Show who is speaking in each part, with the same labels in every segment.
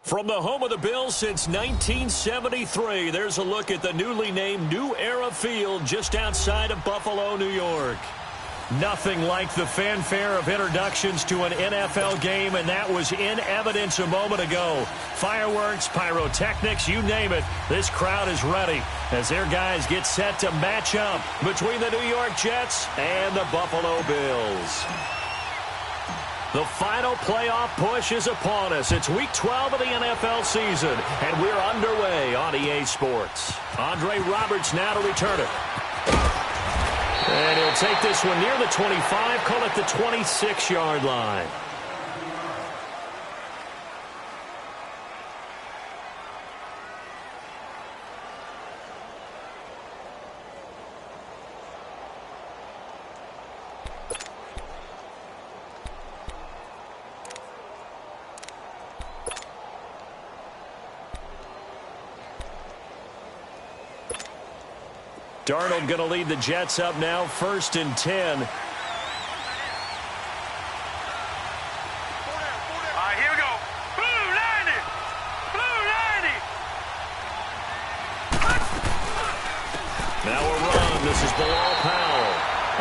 Speaker 1: From the home of the Bills since 1973, there's a look at the newly named New Era Field just outside of Buffalo, New York. Nothing like the fanfare of introductions to an NFL game, and that was in evidence a moment ago. Fireworks, pyrotechnics, you name it. This crowd is ready as their guys get set to match up between the New York Jets and the Buffalo Bills. The final playoff push is upon us. It's Week 12 of the NFL season, and we're underway on EA Sports. Andre Roberts now to return it. And he'll take this one near the 25, call it the 26-yard line. Darnold going to lead the Jets up now, 1st and 10.
Speaker 2: Here we go. Blue 90. Blue 90.
Speaker 1: Now a run. This is Bilal Powell.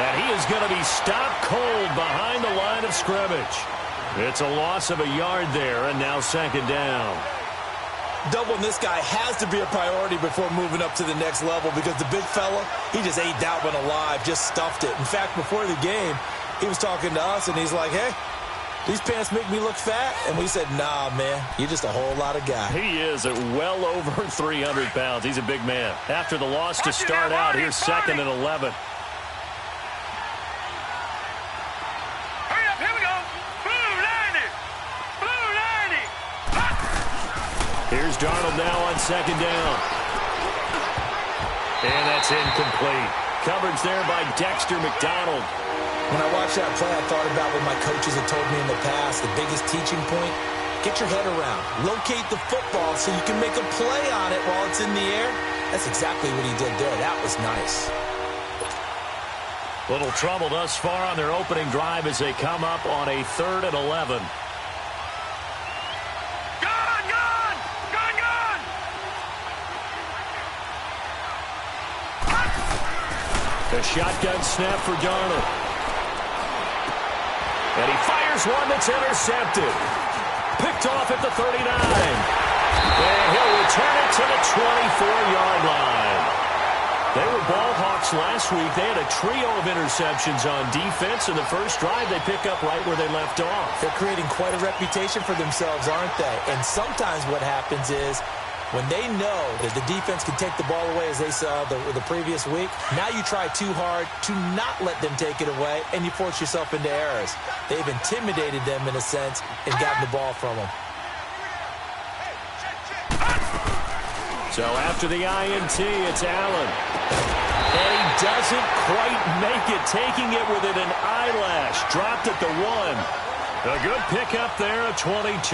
Speaker 1: And he is going to be stopped cold behind the line of scrimmage. It's a loss of a yard there, and now 2nd down.
Speaker 3: Doubling this guy has to be a priority before moving up to the next level because the big fella, he just ate that one alive, just stuffed it. In fact, before the game, he was talking to us, and he's like, hey, these pants make me look fat. And we said, nah, man, you're just a whole lot of guy.
Speaker 1: He is at well over 300 pounds. He's a big man. After the loss to start out, here's 2nd and 11. Here's Darnold now on 2nd down. And that's incomplete. Coverage there by Dexter McDonald.
Speaker 3: When I watched that play, I thought about what my coaches had told me in the past. The biggest teaching point, get your head around. Locate the football so you can make a play on it while it's in the air. That's exactly what he did there. That was nice.
Speaker 1: Little trouble thus far on their opening drive as they come up on a 3rd and 11. A shotgun snap for Darnold. And he fires one that's intercepted. Picked off at the 39. And he'll return it to the 24-yard line. They were ball hawks last week. They had a trio of interceptions on defense. In the first drive, they pick up right where they left off.
Speaker 3: They're creating quite a reputation for themselves, aren't they? And sometimes what happens is, when they know that the defense can take the ball away, as they saw the previous week, now you try too hard to not let them take it away, and you force yourself into errors. They've intimidated them in a sense and gotten the ball from them.
Speaker 1: So after the INT, it's Allen. And he doesn't quite make it, taking it within an eyelash. Dropped at the 1. A good pickup there at 22.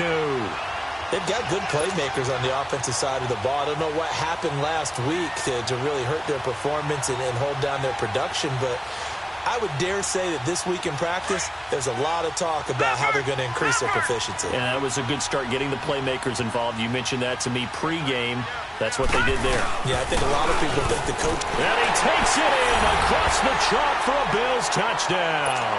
Speaker 3: They've got good playmakers on the offensive side of the ball. I don't know what happened last week to really hurt their performance and hold down their production, but I would dare say that this week in practice, there's a lot of talk about how they're going to increase their proficiency.
Speaker 1: And that was a good start, getting the playmakers involved. You mentioned that to me pregame. That's what they did there.
Speaker 3: Yeah, I think a lot of people think the coach...
Speaker 1: And he takes it in across the chalk for a Bills touchdown.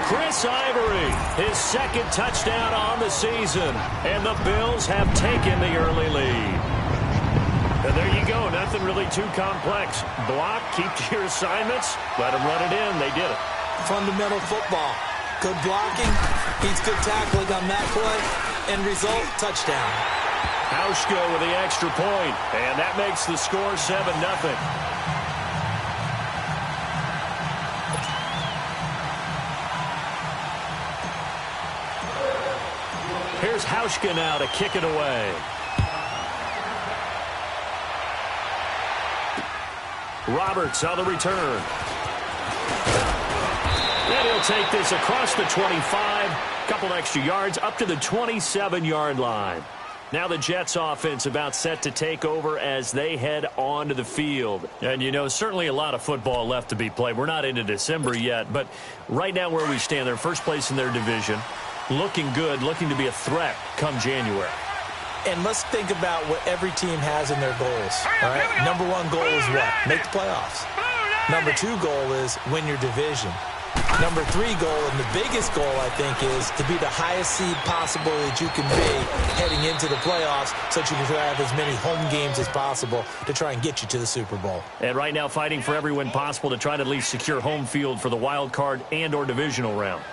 Speaker 1: Chris Ivory, his 2nd touchdown on the season, and the Bills have taken the early lead. And there you go, nothing really too complex. Block, keep to your assignments, let them run it in. They did it.
Speaker 3: Fundamental football. Good blocking, beats good tackling on that play, and result, touchdown.
Speaker 1: Hauschka with the extra point, and that makes the score 7-0. Here's Hauschka now to kick it away. Roberts on the return. And he'll take this across the 25. Couple extra yards up to the 27-yard line. Now the Jets offense about set to take over as they head onto the field. And, you know, certainly a lot of football left to be played. We're not into December yet, but right now where we stand, they're first place in their division. Looking good, looking to be a threat come January.
Speaker 3: And let's think about what every team has in their goals, all right? Number one goal is what? Make the playoffs. Number two goal is win your division. Number three goal, and the biggest goal, I think, is to be the highest seed possible that you can be heading into the playoffs so that you can have as many home games as possible to try and get you to the Super Bowl.
Speaker 1: And right now fighting for every win possible to try to at least secure home field for the wild card and or divisional round.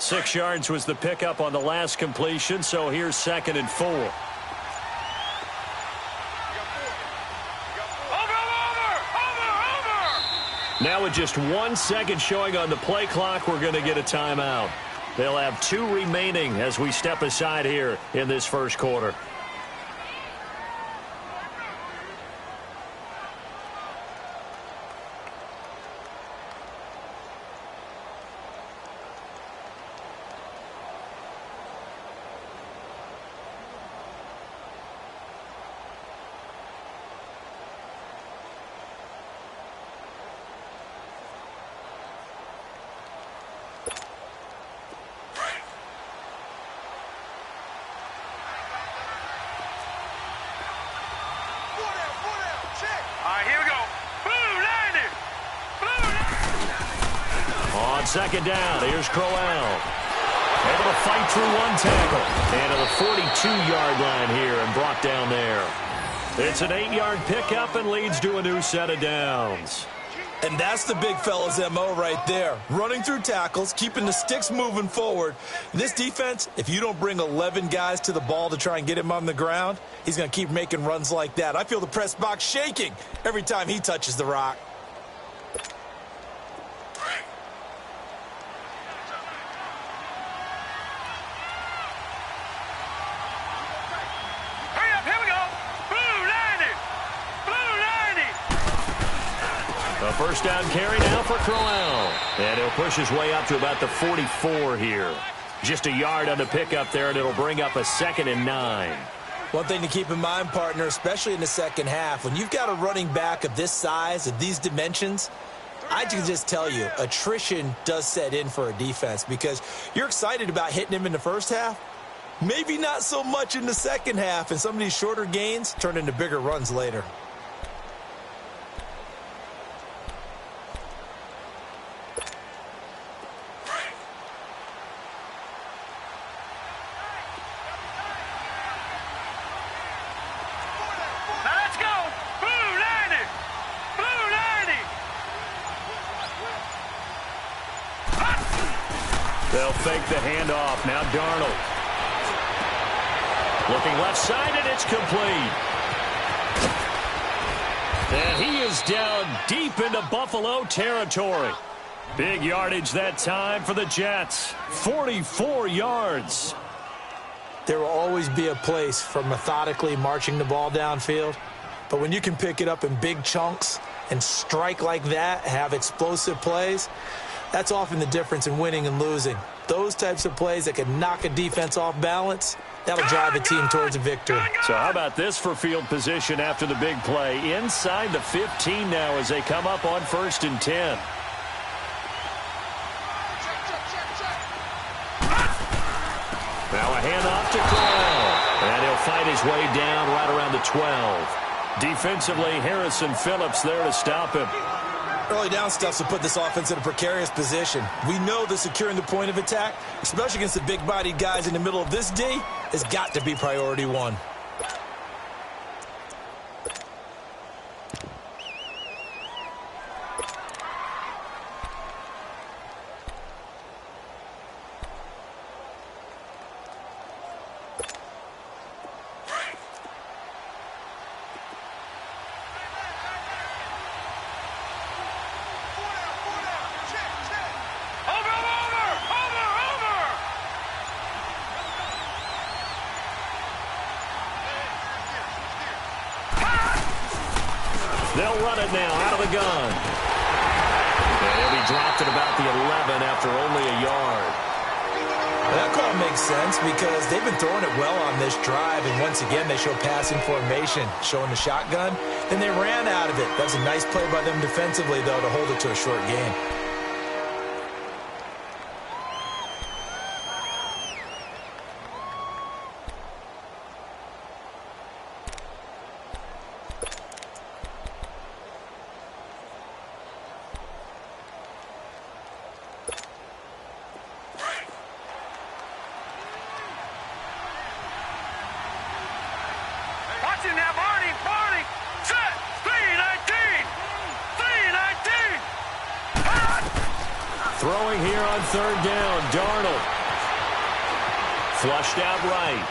Speaker 1: Six yards was the pickup on the last completion, so here's 2nd and 4. Now with just 1 second showing on the play clock, we're going to get a timeout. They'll have 2 remaining as we step aside here in this first quarter. On 2nd down, here's Crowell. Able to fight through 1 tackle. And to the 42-yard line here and brought down there. It's an 8-yard pickup and leads to a new set of downs.
Speaker 3: And that's the big fella's MO right there. Running through tackles, keeping the sticks moving forward. This defense, if you don't bring 11 guys to the ball to try and get him on the ground, he's going to keep making runs like that. I feel the press box shaking every time he touches the rock.
Speaker 1: A first down carry now for Crowell. And he'll push his way up to about the 44 here. Just a yard on the pickup there, and it'll bring up a 2nd and 9.
Speaker 3: One thing to keep in mind, partner, especially in the second half, when you've got a running back of this size, of these dimensions, I can just tell you, attrition does set in for a defense because you're excited about hitting him in the first half. Maybe not so much in the second half, and some of these shorter gains turn into bigger runs later.
Speaker 1: They'll fake the handoff. Now Darnold. Looking left side, and it's complete. And he is down deep into Buffalo territory. Big yardage that time for the Jets. 44 yards.
Speaker 3: There will always be a place for methodically marching the ball downfield. But when you can pick it up in big chunks and strike like that, have explosive plays, that's often the difference in winning and losing. Those types of plays that can knock a defense off balance, that'll drive a team towards a victory.
Speaker 1: So how about this for field position after the big play? Inside the 15 now as they come up on 1st and 10. Now a handoff to Crowell. And he'll fight his way down right around the 12. Defensively, Harrison Phillips there to stop him.
Speaker 3: Early down stuff will put this offense in a precarious position. We know that securing the point of attack, especially against the big-bodied guys in the middle of this D, has got to be priority one.
Speaker 1: They'll run it now out of the gun. And he'll be dropped at about the 11 after only a yard.
Speaker 3: That call makes sense because they've been throwing it well on this drive, and once again they show passing formation, showing the shotgun. Then they ran out of it. That's a nice play by them defensively, though, to hold it to a short gain.
Speaker 2: Watching that, Barney, set, 319, 319.
Speaker 1: Throwing here on third down, Darnold. Flushed out right.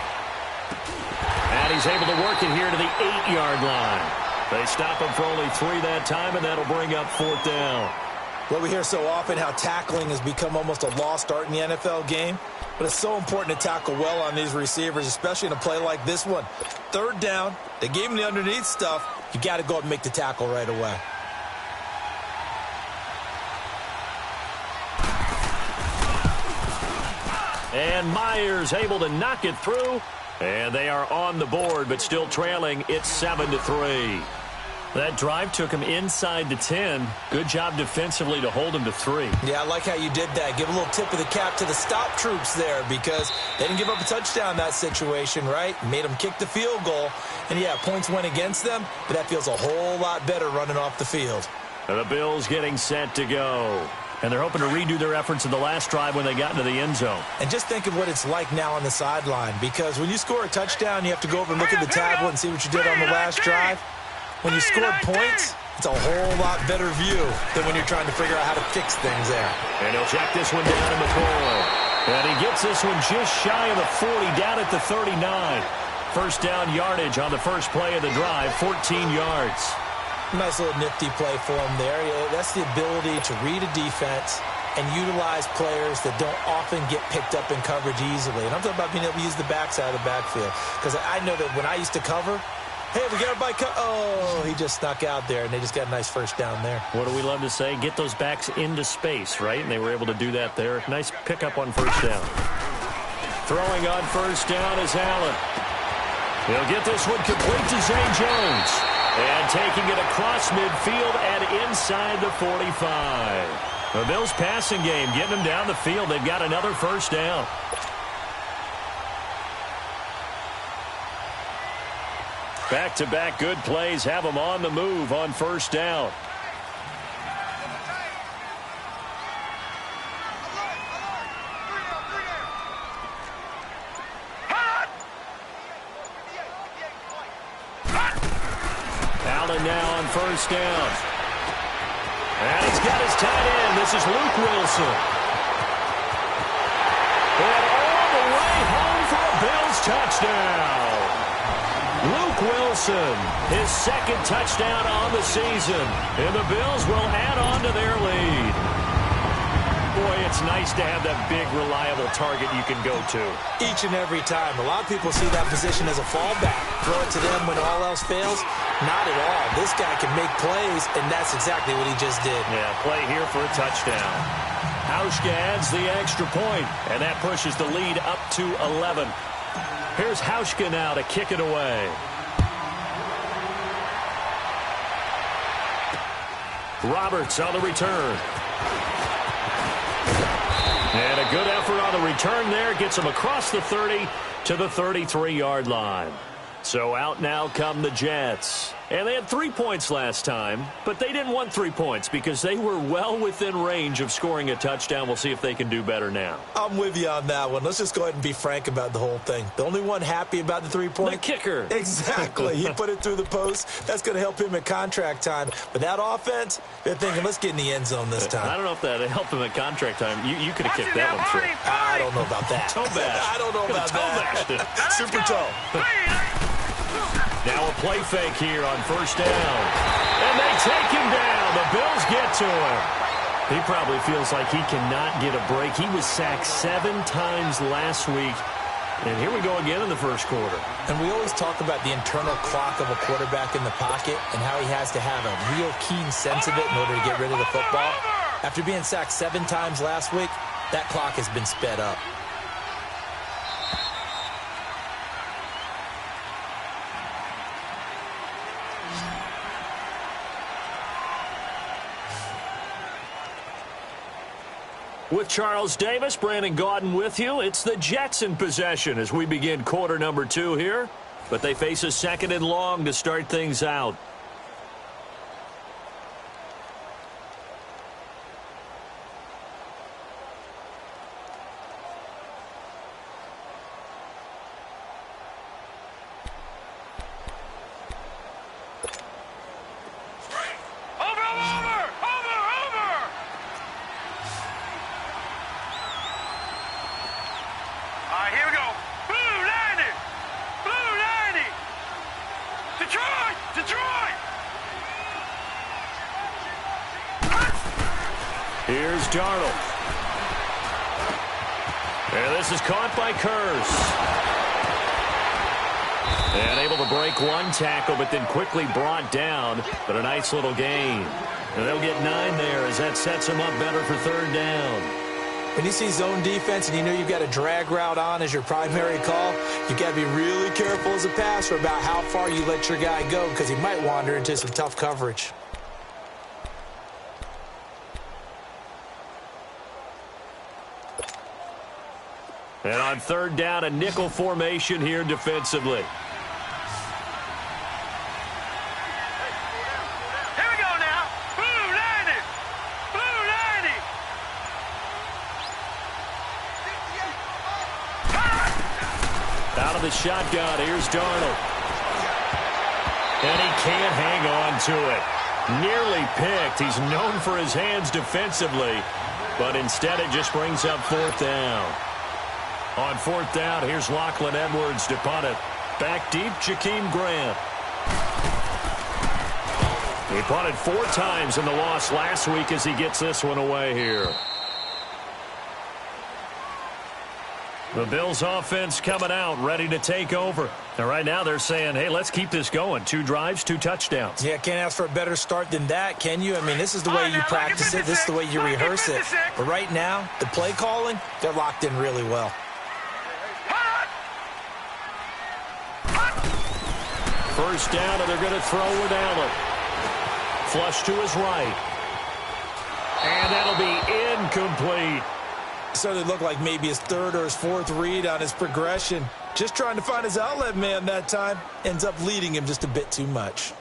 Speaker 1: And he's able to work it here to the 8-yard line. They stop him for only 3 that time, and that'll bring up fourth down.
Speaker 3: Well, we hear so often how tackling has become almost a lost art in the NFL game. But it's so important to tackle well on these receivers, especially in a play like this one. Third down, they gave him the underneath stuff. You got to go up and make the tackle right away.
Speaker 1: And Myers able to knock it through. And they are on the board, but still trailing. It's 7-3. That drive took him inside the 10. Good job defensively to hold him to 3.
Speaker 3: Yeah, I like how you did that. Give a little tip of the cap to the stop troops there because they didn't give up a touchdown in that situation, right? Made them kick the field goal. And, yeah, points went against them, but that feels a whole lot better running off the field.
Speaker 1: And the Bills getting set to go. And they're hoping to redo their efforts in the last drive when they got into the end zone.
Speaker 3: And just think of what it's like now on the sideline because when you score a touchdown, you have to go over and look at the tablet and see what you did on the last drive. When you scored points, it's a whole lot better view than when you're trying to figure out how to fix things there.
Speaker 1: And he'll check this one down in the corner. And he gets this one just shy of the 40, down at the 39. First down yardage on the first play of the drive, 14 yards.
Speaker 3: Nice little nifty play for him there. That's the ability to read a defense and utilize players that don't often get picked up in coverage easily. And I'm talking about being able to use the backside of the backfield. Because I know that when I used to cover, hey, we got everybody oh, he just snuck out there, and they just got a nice first down there.
Speaker 1: What do we love to say? Get those backs into space, right? And they were able to do that there. Nice pickup on first down. Throwing on first down is Allen. He'll get this one complete to Zay Jones. And taking it across midfield and inside the 45. The Bills passing game, getting them down the field. They've got another first down. Back-to-back good plays have them on the move on first down. Allen now on first down. And he's got his tight end. This is Luke Wilson. And all the way home for a Bills touchdown. Luke Wilson, his second touchdown on the season. And the Bills will add on to their lead. Boy, it's nice to have that big, reliable target you can go to.
Speaker 3: Each and every time. A lot of people see that position as a fallback. Throw it to them when all else fails. Not at all. This guy can make plays, and that's exactly what he just did.
Speaker 1: Yeah, play here for a touchdown. Hauschka adds the extra point, and that pushes the lead up to 11. Here's Hauschka now to kick it away. Roberts on the return. And a good effort on the return there. Gets him across the 30 to the 33-yard line. So out now come the Jets. And they had 3 points last time, but they didn't want 3 points because they were well within range of scoring a touchdown. We'll see if they can do better now.
Speaker 3: I'm with you on that one. Let's just go ahead and be frank about the whole thing. The only one happy about the 3-point?
Speaker 1: The kicker.
Speaker 3: Exactly. He put it through the post. That's going to help him at contract time. But that offense, they're thinking, let's get in the end zone this time.
Speaker 1: I don't know if that helped him at contract time. You could have kicked that one through.
Speaker 3: I don't know about that.
Speaker 1: Toe bash.
Speaker 3: I don't know about that. Super toe.
Speaker 1: Now a play fake here on first down. And they take him down. The Bills get to him. He probably feels like he cannot get a break. He was sacked 7 times last week. And here we go again in the first quarter.
Speaker 3: And we always talk about the internal clock of a quarterback in the pocket and how he has to have a real keen sense of it in order to get rid of the football. After being sacked 7 times last week, that clock has been sped up.
Speaker 1: With Charles Davis, Brandon Gaudin with you. It's the Jets in possession as we begin quarter number 2 here. But they face a 2nd and long to start things out. Here's Darnold. And this is caught by Kurz. And able to break one tackle, but then quickly brought down. But a nice little gain. And they'll get 9 there as that sets them up better for 3rd down.
Speaker 3: When you see zone defense and you know you've got a drag route on as your primary call, you've got to be really careful as a passer about how far you let your guy go because he might wander into some tough coverage.
Speaker 1: And on 3rd down, a nickel formation here defensively.
Speaker 2: Here we go now. Blue 90. Blue 90.
Speaker 1: Out of the shotgun, here's Darnold. And he can't hang on to it. Nearly picked. He's known for his hands defensively, but instead it just brings up 4th down. On 4th down, here's Lachlan Edwards to punt it. Back deep, Jakeem Grant. He punted 4 times in the loss last week as he gets this one away here. The Bills offense coming out, ready to take over. And right now they're saying, hey, let's keep this going. 2 drives, 2 touchdowns.
Speaker 3: Yeah, can't ask for a better start than that, can you? I mean, this is the way you practice it. This is the way you rehearse it. But right now, the play calling, they're locked in really well.
Speaker 1: First down, and they're going to throw with Allen. Flush to his right. And that'll be incomplete.
Speaker 3: So it looked like maybe his 3rd or his 4th read on his progression. Just trying to find his outlet man that time. Ends up leading him just a bit too much.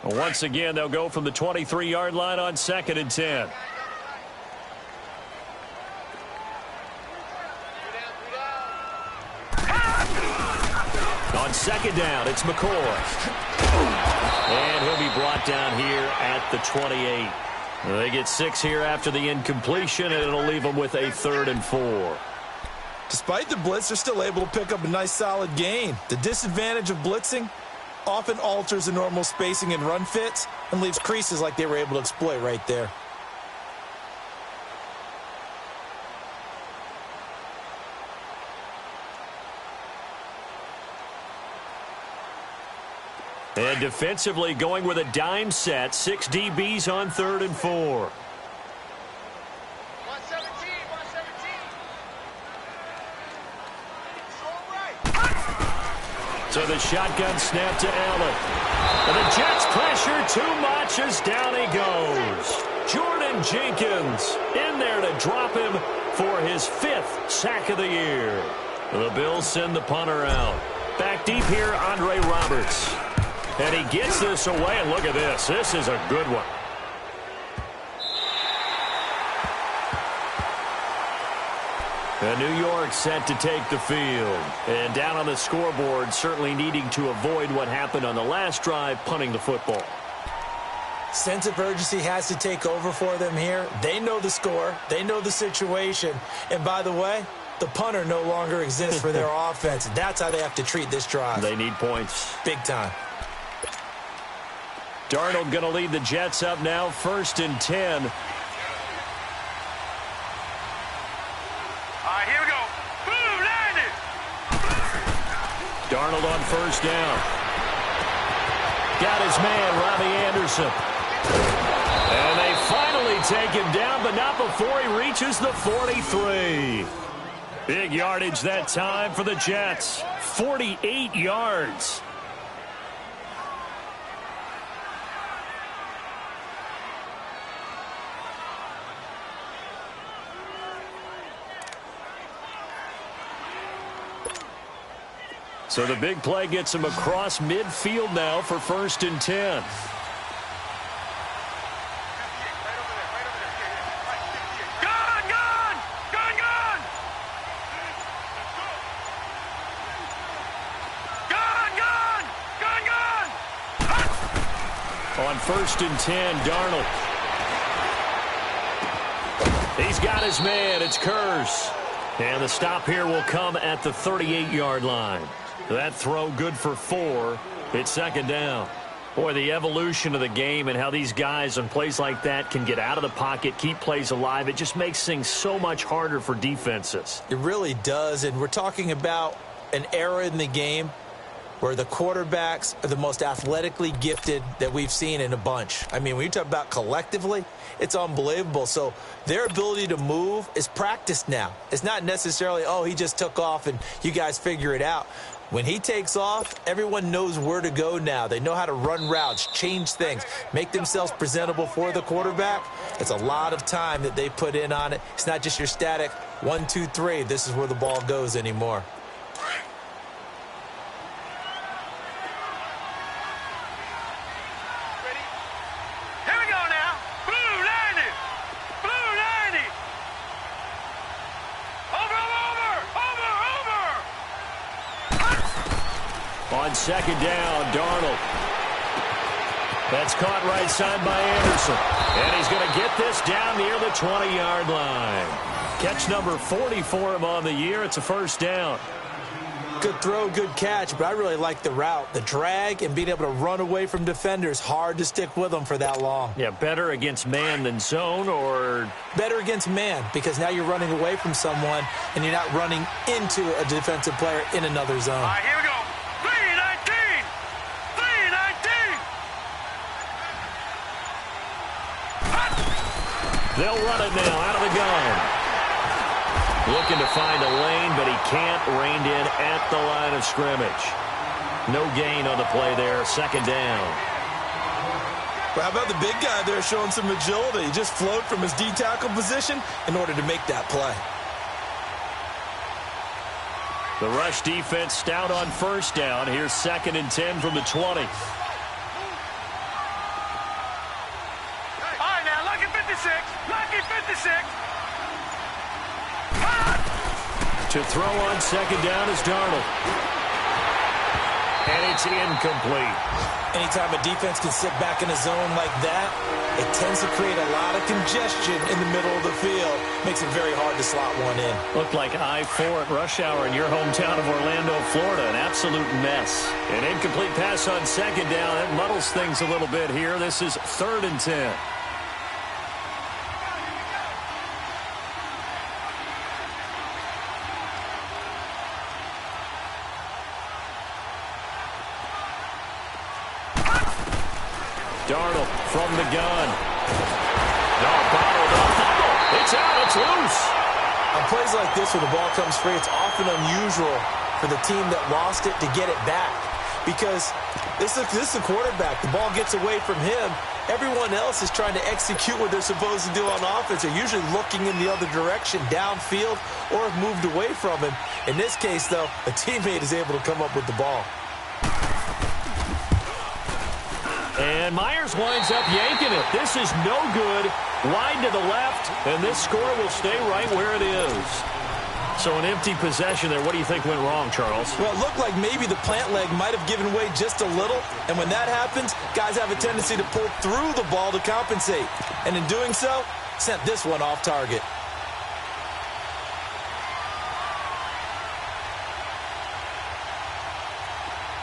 Speaker 1: Once again, they'll go from the 23-yard line on 2nd and 10. On 2nd down, it's McCoy. And he'll be brought down here at the 28. They get 6 here after the incompletion, and it'll leave them with a 3rd and 4.
Speaker 3: Despite the blitz, they're still able to pick up a nice solid gain. The disadvantage of blitzing often alters the normal spacing and run fits and leaves creases like they were able to exploit right there.
Speaker 1: And defensively going with a dime set. 6 DBs on 3rd and 4. 117. So the shotgun snap to Allen. And the Jets pressure too much as down he goes. Jordan Jenkins in there to drop him for his 5th sack of the year. The Bills send the punter out. Back deep here, Andre Roberts. And he gets this away, and look at this. This is a good one. And New York set to take the field. And down on the scoreboard, certainly needing to avoid what happened on the last drive, punting the football.
Speaker 3: Sense of urgency has to take over for them here. They know the score. They know the situation. And by the way, the punter no longer exists for their offense. That's how they have to treat this drive.
Speaker 1: They need points.
Speaker 3: Big time.
Speaker 1: Darnold going to lead the Jets up now, 1st and 10.
Speaker 2: All right, here we go. Boom, landed.
Speaker 1: Darnold on 1st down. Got his man, Robbie Anderson. And they finally take him down, but not before he reaches the 43. Big yardage that time for the Jets. 48 yards. So the big play gets him across midfield now for 1st and 10. On 1st and 10, Darnold. He's got his man. It's Kurz. And the stop here will come at the 38-yard line. That throw good for 4. It's 2nd down. Boy, the evolution of the game and how these guys on plays like that can get out of the pocket, keep plays alive, it just makes things so much harder for defenses.
Speaker 3: It really does, and we're talking about an era in the game where the quarterbacks are the most athletically gifted that we've seen in a bunch. I mean, when you talk about collectively, it's unbelievable. So their ability to move is practiced now. It's not necessarily, oh, he just took off and you guys figure it out. When he takes off, everyone knows where to go now. They know how to run routes, change things, make themselves presentable for the quarterback. It's a lot of time that they put in on it. It's not just your static 1, 2, 3. This is where the ball goes anymore.
Speaker 1: On 2nd down, Darnold. That's caught right side by Anderson. And he's going to get this down near the 20-yard line. Catch number 40 for him on the year. It's a 1st down.
Speaker 3: Good throw, good catch, but I really like the route. The drag and being able to run away from defenders, hard to stick with them for that long.
Speaker 1: Yeah, better against man than zone, or?
Speaker 3: Better against man, because now you're running away from someone and you're not running into a defensive player in another zone.
Speaker 2: All right, here we go. 319! 319!
Speaker 1: They'll run it now out of the gun. Looking to find a lane, but he can't. Reined in at the line of scrimmage. No gain on the play there. 2nd down.
Speaker 3: Well, how about the big guy there showing some agility? He just flowed from his D-tackle position in order to make that play.
Speaker 1: The rush defense stout on 1st down. Here's 2nd and 10 from the 20.
Speaker 2: All right, now, lucky 56. Lucky 56.
Speaker 1: To throw on 2nd down is Darnold. And it's incomplete.
Speaker 3: Anytime a defense can sit back in a zone like that, it tends to create a lot of congestion in the middle of the field. Makes it very hard to slot one in.
Speaker 1: Looked like I-4 at rush hour in your hometown of Orlando, Florida. An absolute mess. An incomplete pass on 2nd down. It muddles things a little bit here. This is 3rd and 10. Darnold from the gun. No, bottled up. It's out. It's loose.
Speaker 3: On plays like this where the ball comes free, it's often unusual for the team that lost it to get it back. Because this is the quarterback. The ball gets away from him. Everyone else is trying to execute what they're supposed to do on offense. They're usually looking in the other direction, downfield, or have moved away from him. In this case, though, a teammate is able to come up with the ball.
Speaker 1: And Myers winds up yanking it. This is no good. Wide to the left, and this score will stay right where it is. So an empty possession there. What do you think went wrong, Charles?
Speaker 3: Well, it looked like maybe the plant leg might have given way just a little. And when that happens, guys have a tendency to pull through the ball to compensate. And in doing so, sent this one off target.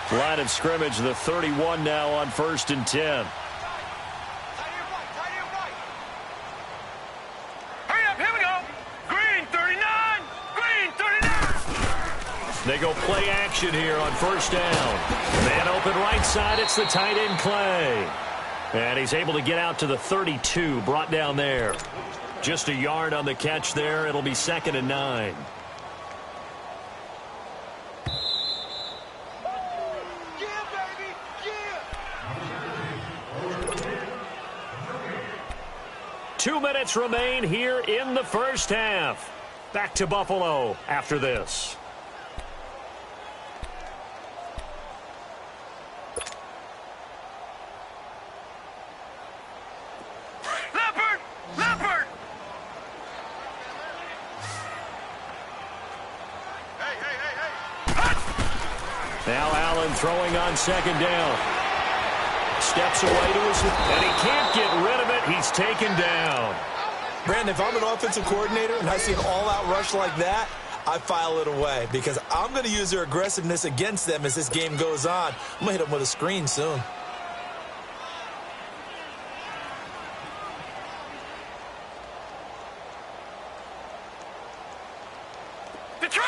Speaker 1: Line of scrimmage, the 31 now on 1st and 10. They go play action here on first down. Man open right side, it's the tight end Clay. And he's able to get out to the 32, brought down there. Just a yard on the catch there. It'll be 2nd and 9. Two minutes remain here in the first half. Back to Buffalo after this.
Speaker 2: Leopard! Hey!
Speaker 1: Now Allen throwing on 2nd down. Steps away to his, and he can't get rid of it. He's taken down.
Speaker 3: Brandon, if I'm an offensive coordinator and I see an all-out rush like that, I file it away because I'm going to use their aggressiveness against them as this game goes on. I'm going to hit them with a screen soon.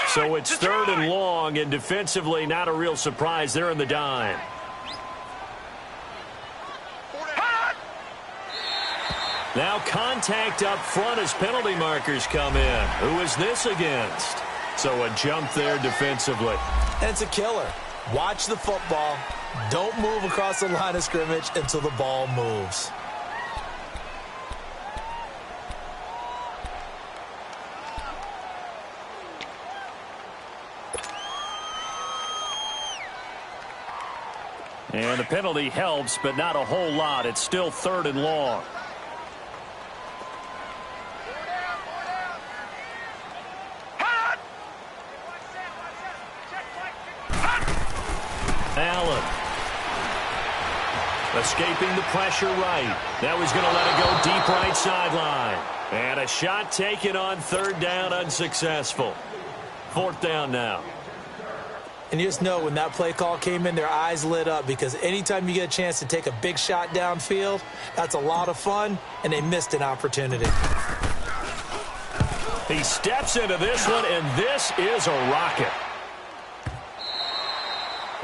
Speaker 1: So it's 3rd and long, and defensively not a real surprise. They're in the dime. Now contact up front as penalty markers come in. Who is this against? So a jump there defensively.
Speaker 3: And it's a killer. Watch the football. Don't move across the line of scrimmage until the ball moves.
Speaker 1: And the penalty helps, but not a whole lot. It's still 3rd and long. Allen. Escaping the pressure right. That was going to let it go deep right sideline. And a shot taken on 3rd down, unsuccessful. 4th down now.
Speaker 3: And you just know when that play call came in, their eyes lit up because anytime you get a chance to take a big shot downfield, that's a lot of fun, and they missed an opportunity.
Speaker 1: He steps into this one, and this is a rocket.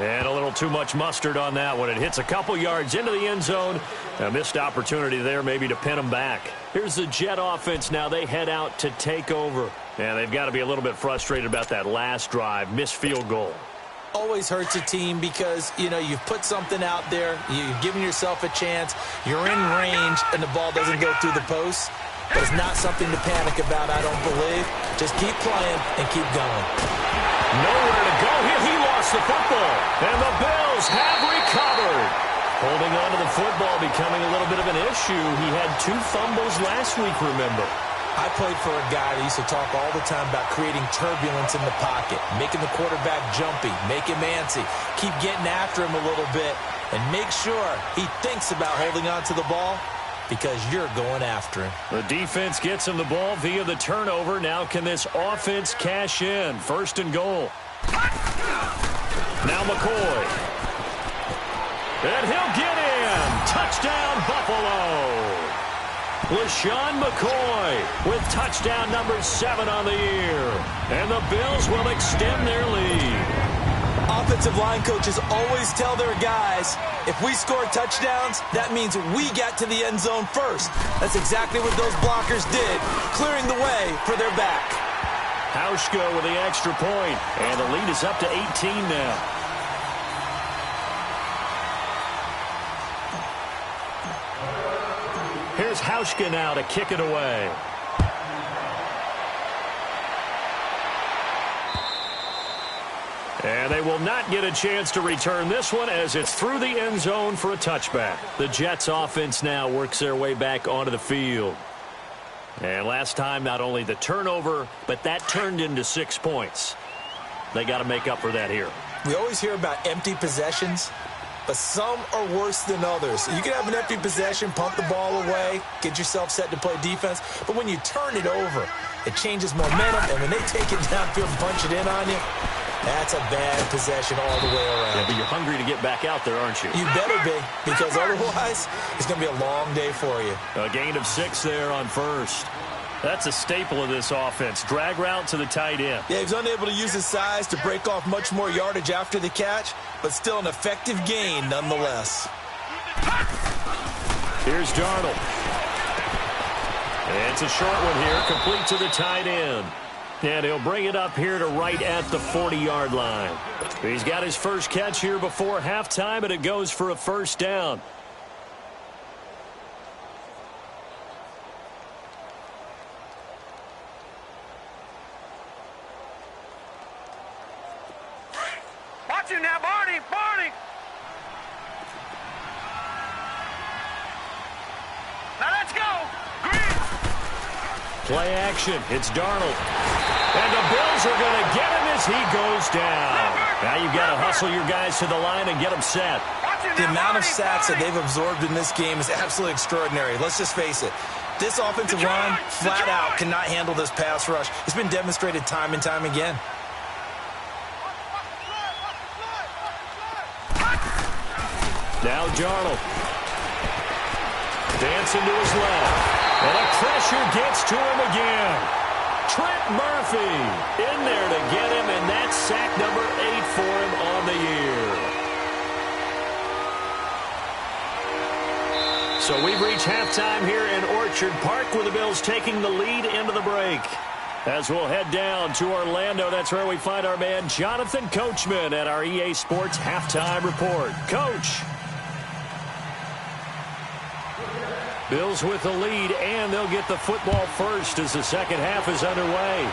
Speaker 1: And a little too much mustard on that one. It hits a couple yards into the end zone. A missed opportunity there maybe to pin them back. Here's the Jet offense now. They head out to take over. And they've got to be a little bit frustrated about that last drive. Missed field goal.
Speaker 3: Always hurts a team because, you know, you've put something out there. You've given yourself a chance. You're in range, and the ball doesn't go through the post. But it's not something to panic about, I don't believe. Just keep playing and keep going.
Speaker 1: Nowhere to go here. He lost the football. And the Bills have recovered. Holding on to the football becoming a little bit of an issue. He had 2 fumbles last week, remember.
Speaker 3: I played for a guy that used to talk all the time about creating turbulence in the pocket, making the quarterback jumpy, make him antsy, keep getting after him a little bit, and make sure he thinks about holding on to the ball because you're going after him.
Speaker 1: The defense gets him the ball via the turnover. Now can this offense cash in? 1st and goal. Now McCoy. And he'll get in. Touchdown, Buffalo. LaShawn McCoy with touchdown number 7 on the year. And the Bills will extend their lead.
Speaker 3: Offensive line coaches always tell their guys, if we score touchdowns, that means we get to the end zone first. That's exactly what those blockers did, clearing the way for their back.
Speaker 1: Hauschka with the extra point, and the lead is up to 18 now. Here's Hauschka now to kick it away. And they will not get a chance to return this one as it's through the end zone for a touchback. The Jets offense now works their way back onto the field. And last time, not only the turnover, but that turned into 6 points. They got to make up for that here.
Speaker 3: We always hear about empty possessions, but some are worse than others. You can have an empty possession, pump the ball away, get yourself set to play defense, but when you turn it over, it changes momentum, and when they take it downfield and punch it in on you, that's a bad possession all the way around.
Speaker 1: Yeah, but you're hungry to get back out there, aren't you?
Speaker 3: You better be, because otherwise it's going to be a long day for you.
Speaker 1: A gain of 6 there on first. That's a staple of this offense. Drag route to the tight end.
Speaker 3: Yeah, he's unable to use his size to break off much more yardage after the catch, but still an effective gain nonetheless.
Speaker 1: Here's Darnold. It's a short one here, complete to the tight end. And he'll bring it up here to right at the 40-yard line. He's got his first catch here before halftime, and it goes for a first down.
Speaker 2: Watch him now, Barney! Barney! Now let's go! Green!
Speaker 1: Play action. It's Darnold. And the Bills are going to get him as he goes down. Now you've got to hustle your guys to the line and get them set.
Speaker 3: The amount of sacks that they've absorbed in this game is absolutely extraordinary. Let's just face it. This offensive line, flat out, cannot handle this pass rush. It's been demonstrated time and time again.
Speaker 1: Now Darnold. Dancing to his left. And the pressure gets to him again. Trent Murphy in there to get him, and that's sack number 8 for him on the year. So we've reached halftime here in Orchard Park, with the Bills taking the lead into the break. As we'll head down to Orlando, that's where we find our man Jonathan Coachman at our EA Sports Halftime Report. Coach. Bills with the lead, and they'll get the football first as the second half is underway.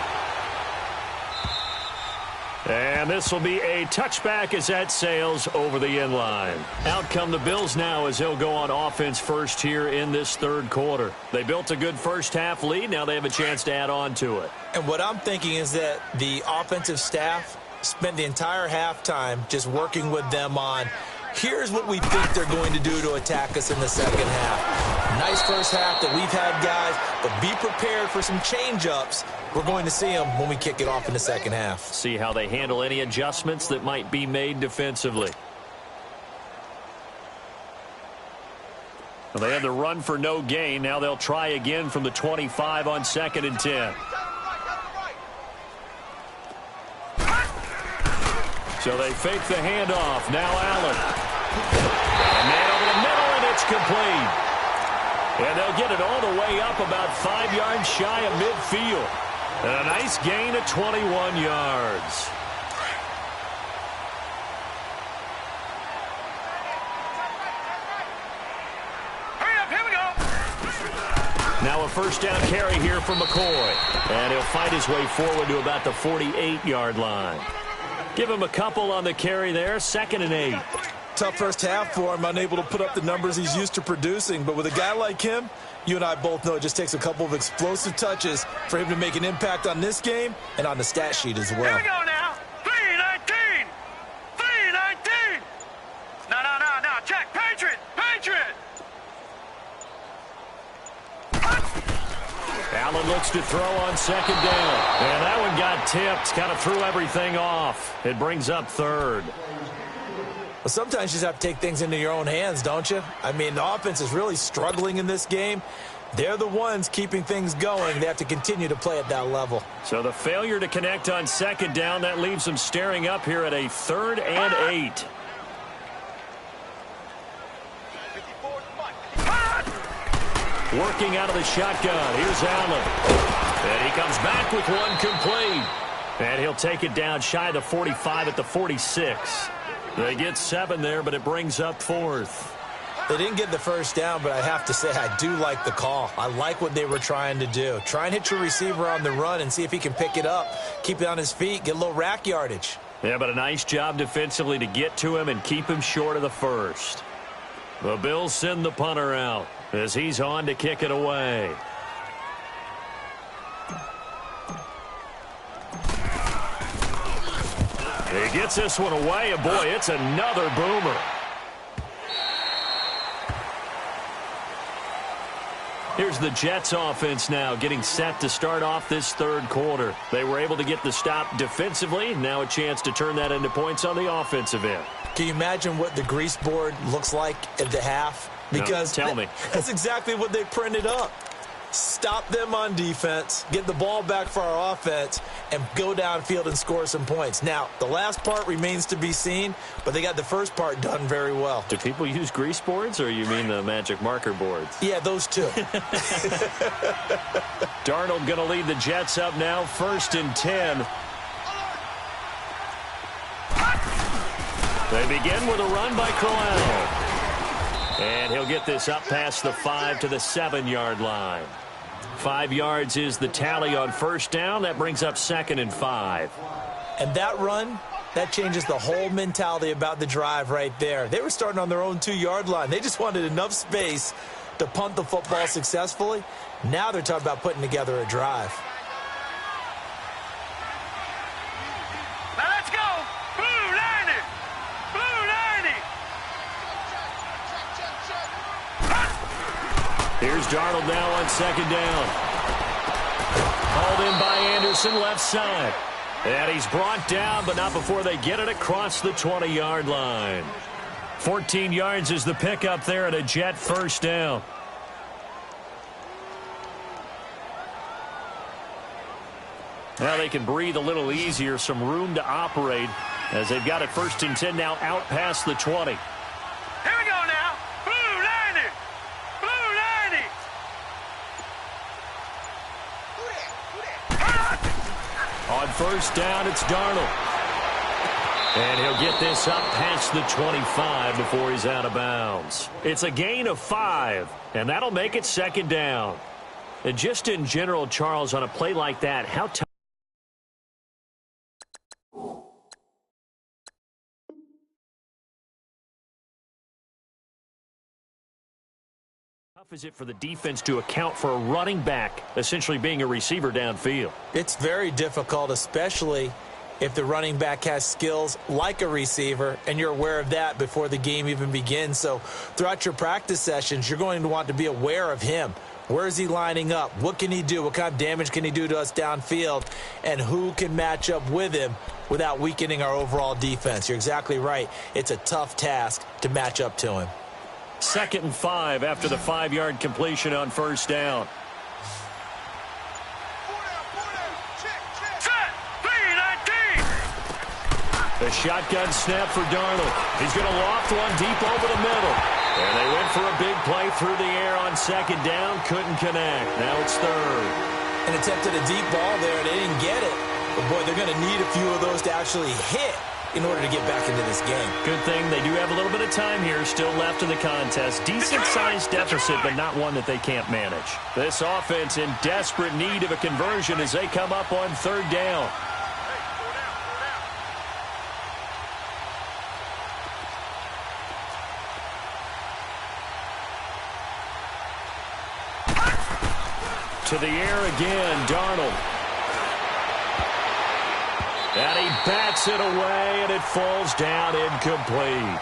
Speaker 1: And this will be a touchback as that sails over the end line. Out come the Bills now as they'll go on offense first here in this third quarter. They built a good first half lead. Now they have a chance to add on to it.
Speaker 3: And what I'm thinking is that the offensive staff spent the entire halftime just working with them on, here's what we think they're going to do to attack us in the second half. Nice first half that we've had, guys, but be prepared for some change-ups. We're going to see them when we kick it off in the second half.
Speaker 1: See how they handle any adjustments that might be made defensively. Well, they had the run for no gain. Now they'll try again from the 25 on 2nd and 10. So they fake the handoff. Now Allen. A man over the middle, and it's complete. And they'll get it all the way up about 5 yards shy of midfield. And a nice gain of 21 yards.
Speaker 2: Hurry up, here we go!
Speaker 1: Now a first down carry here for McCoy. And he'll fight his way forward to about the 48-yard line. Give him a couple on the carry there. 2nd and 8.
Speaker 3: Tough first half for him, unable to put up the numbers he's used to producing. But with a guy like him, you and I both know it just takes a couple of explosive touches for him to make an impact on this game and on the stat sheet as well.
Speaker 2: Here we go now! 3-19! 3-19! No, check! Patriot! Patriot!
Speaker 1: Allen looks to throw on 2nd down. And that one got tipped. Kind of threw everything off. It brings up 3rd.
Speaker 3: Well, sometimes you just have to take things into your own hands, don't you? I mean, the offense is really struggling in this game. They're the ones keeping things going. They have to continue to play at that level.
Speaker 1: So the failure to connect on 2nd down, that leaves them staring up here at a 3rd and 8. Working out of the shotgun. Here's Allen. And he comes back with one complete. And he'll take it down shy of the 45 at the 46. They get 7 there, but it brings up 4th.
Speaker 3: They didn't get the first down, but I have to say I do like the call. I like what they were trying to do. Try and hit your receiver on the run and see if he can pick it up, keep it on his feet, get a little rack yardage.
Speaker 1: Yeah, but a nice job defensively to get to him and keep him short of the first. The Bills send the punter out as he's on to kick it away. He gets this one away, and boy, it's another boomer. Here's the Jets offense now getting set to start off this third quarter. They were able to get the stop defensively. Now a chance to turn that into points on the offensive end.
Speaker 3: Can you imagine what the grease board looks like at the half? Because
Speaker 1: no, tell me.
Speaker 3: That's exactly what they printed up. stop them on defense, get the ball back for our offense, and go downfield and score some points. Now, the last part remains to be seen, but they got the first part done very well.
Speaker 1: Do people use grease boards, or you mean the magic marker boards?
Speaker 3: Yeah, those two.
Speaker 1: Darnold going to lead the Jets up now, 1st and 10. They begin with a run by Crowell. And he'll get this up past the 5 to the 7-yard line. 5 yards is the tally on 1st down. That brings up 2nd and 5.
Speaker 3: And that run, that changes the whole mentality about the drive right there. They were starting on their own 2-yard line. They just wanted enough space to punt the football successfully. Now they're talking about putting together a drive.
Speaker 2: Now let's go. Blue 90. Blue 90.
Speaker 1: Here's Darnold now on 2nd down. Hauled in by Anderson, left side. And he's brought down, but not before they get it across the 20-yard line. 14 yards is the pickup there at a Jet 1st down. Now they can breathe a little easier, some room to operate as they've got it 1st and 10 now out past the 20.
Speaker 2: Here we go now. Blue 90. Blue 90.
Speaker 1: On 1st down, it's Darnold. And he'll get this up past the 25 before he's out of bounds. It's a gain of 5, and that'll make it 2nd down. And just in general, Charles, on a play like that, how tough is it for the defense to account for a running back essentially being a receiver downfield?
Speaker 3: It's very difficult, especially if the running back has skills like a receiver, and you're aware of that before the game even begins. So throughout your practice sessions, you're going to want to be aware of him. Where is he lining up? What can he do? What kind of damage can he do to us downfield? And who can match up with him without weakening our overall defense? You're exactly right. It's a tough task to match up to him.
Speaker 1: 2nd and 5 after the 5-yard completion on 1st down.
Speaker 2: Set. 319.
Speaker 1: The shotgun snap for Darnold. He's going to loft one deep over the middle. And they went for a big play through the air on 2nd down. Couldn't connect. Now it's 3rd.
Speaker 3: And attempted a deep ball there. They didn't get it. But, boy, they're going to need a few of those to actually hit in order to get back into this game.
Speaker 1: Good thing they do have a little bit of time here still left in the contest. Decent-sized deficit, but not one that they can't manage. This offense in desperate need of a conversion as they come up on 3rd down. To the air again, Darnold. And he bats it away, and it falls down incomplete.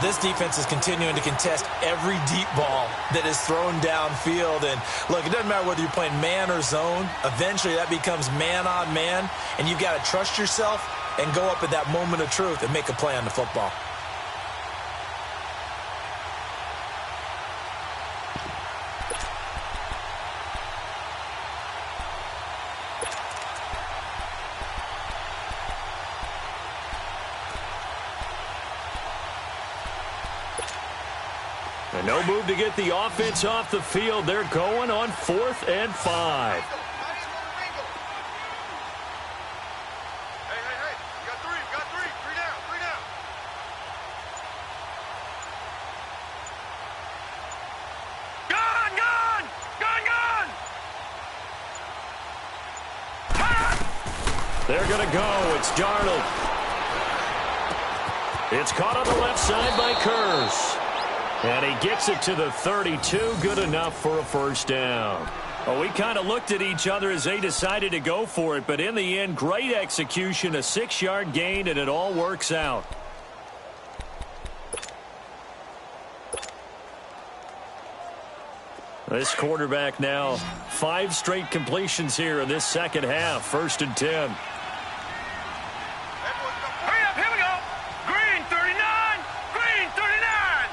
Speaker 3: This defense is continuing to contest every deep ball that is thrown downfield. And, look, it doesn't matter whether you're playing man or zone. Eventually, that becomes man on man, and you've got to trust yourself and go up at that moment of truth and make a play on the football.
Speaker 1: And no move to get the offense off the field. They're going on 4th and 5.
Speaker 2: Hey. You got 3. You got 3. 3 down. 3 down. Gun.
Speaker 1: They're going to go. It's Darnold. It's caught on the left side by Kurz. And he gets it to the 32. Good enough for a 1st down. Well, we kind of looked at each other as they decided to go for it. But in the end, great execution, a 6-yard gain, and it all works out. This quarterback now, 5 straight completions here in this second half. 1st and 10.
Speaker 2: Hurry up. Here we go. Green 39. Green 39.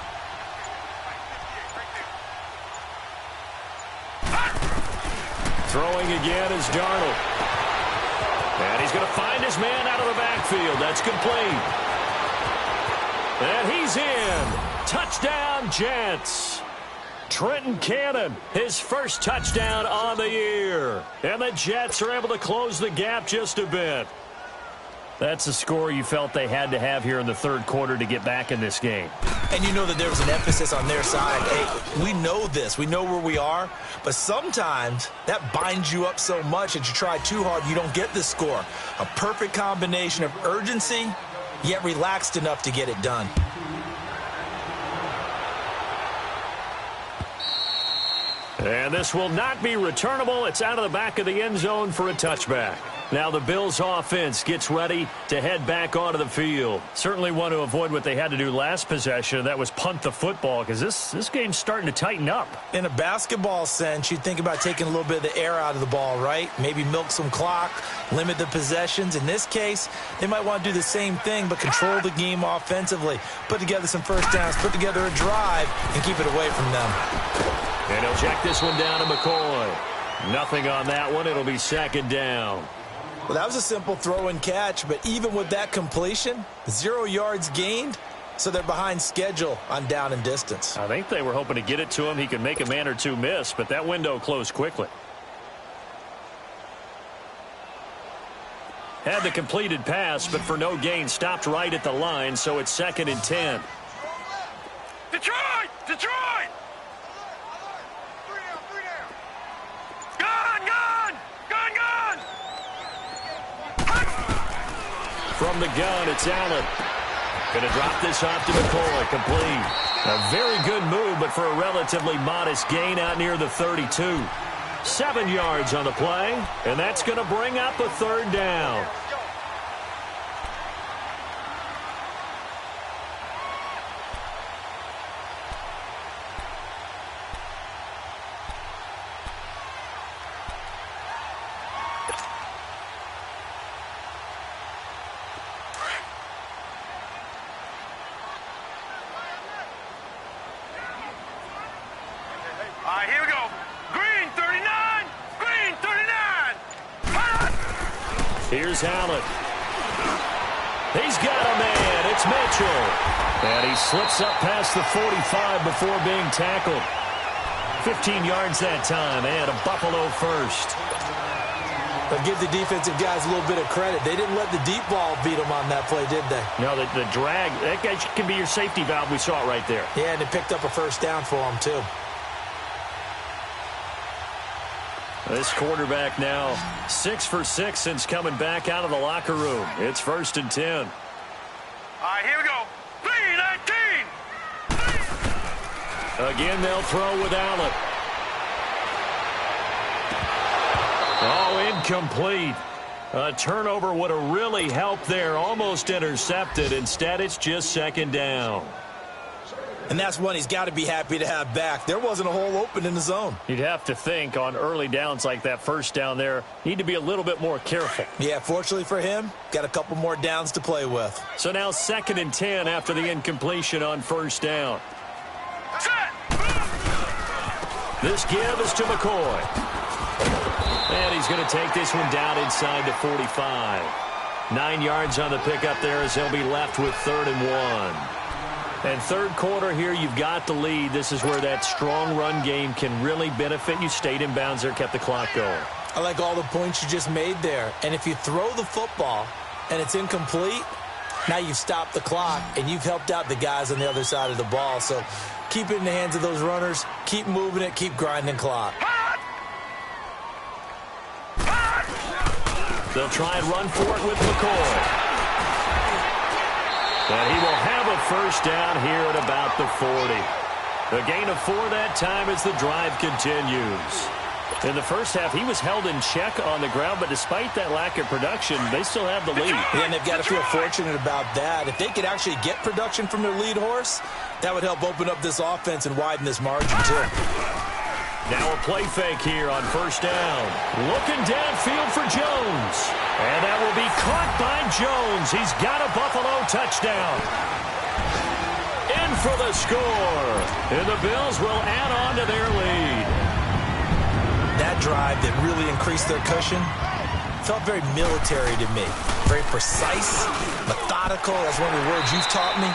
Speaker 1: Throwing again is Darnold. And he's going to find his man out of the backfield. That's complete. And he's in. Touchdown, Jets. Trenton Cannon, his first touchdown on the year. And the Jets are able to close the gap just a bit. That's a score you felt they had to have here in the third quarter to get back in this game.
Speaker 3: And you know that there was an emphasis on their side. Hey, we know this. We know where we are. But sometimes that binds you up so much that you try too hard, you don't get the score. A perfect combination of urgency, yet relaxed enough to get it done.
Speaker 1: And this will not be returnable. It's out of the back of the end zone for a touchback. Now the Bills offense gets ready to head back onto the field. Certainly want to avoid what they had to do last possession. That was punt the football, because this game's starting to tighten up.
Speaker 3: In a basketball sense, you think about taking a little bit of the air out of the ball, right? Maybe milk some clock, limit the possessions. In this case, they might want to do the same thing, but control the game offensively. Put together some first downs, put together a drive, and keep it away from them.
Speaker 1: And he'll check this one down to McCoy. Nothing on that one. It'll be second down.
Speaker 3: Well, that was a simple throw and catch, but even with that completion, 0 yards gained, so they're behind schedule on down and distance.
Speaker 1: I think they were hoping to get it to him. He could make a man or two miss, but that window closed quickly. Had the completed pass, but for no gain, stopped right at the line, so it's 2nd and 10.
Speaker 2: Detroit! Detroit! Gone! Gone! Gone! Gone!
Speaker 1: From the gun, it's Allen. Going to drop this off to McCoy. Complete. A very good move, but for a relatively modest gain out near the 32. 7 yards on the play, and that's going to bring up a third down.
Speaker 2: All right, here we go. Green 39! Green 39!
Speaker 1: Here's Allen. He's got a man. It's Mitchell. And he slips up past the 45 before being tackled. 15 yards that time, and a Buffalo first.
Speaker 3: But give the defensive guys a little bit of credit. They didn't let the deep ball beat them on that play, did they?
Speaker 1: No, the drag, that guy can be your safety valve. We saw it right there.
Speaker 3: Yeah, and it picked up a first down for them, too.
Speaker 1: This quarterback now 6 for 6 since coming back out of the locker room. It's 1st and 10.
Speaker 2: All right, here we go. 3-19!
Speaker 1: Again, they'll throw with Allen. Oh, incomplete. A turnover would have really helped there. Almost intercepted. Instead, it's just 2nd down.
Speaker 3: And that's one he's got to be happy to have back. There wasn't a hole open in the zone.
Speaker 1: You'd have to think on early downs like that first down there, need to be a little bit more careful.
Speaker 3: Yeah, fortunately for him, got a couple more downs to play with.
Speaker 1: So now 2nd and 10 after the incompletion on first down.
Speaker 2: Set!
Speaker 1: This give is to McCoy. And he's going to take this one down inside the 45. 9 yards on the pickup there as they'll be left with 3rd and 1. And third quarter here, you've got the lead. This is where that strong run game can really benefit you. Stayed in bounds there, kept the clock going.
Speaker 3: I like all the points you just made there. And if you throw the football and it's incomplete, now you've stopped the clock and you've helped out the guys on the other side of the ball. So keep it in the hands of those runners. Keep moving it. Keep grinding clock.
Speaker 1: They'll try and run for it with McCoy. And he will have a first down here at about the 40. A gain of 4 that time as the drive continues. In the first half, he was held in check on the ground, but despite that lack of production, they still have the lead.
Speaker 3: Yeah, and they've got to feel fortunate about that. If they could actually get production from their lead horse, that would help open up this offense and widen this margin, too.
Speaker 1: Now a play fake here on first down. Looking downfield for Jones. And that will be caught by Jones. He's got a Buffalo touchdown. In for the score. And the Bills will add on to their lead.
Speaker 3: That drive that really increased their cushion felt very military to me. Very precise, methodical. That's one of the words you've taught me.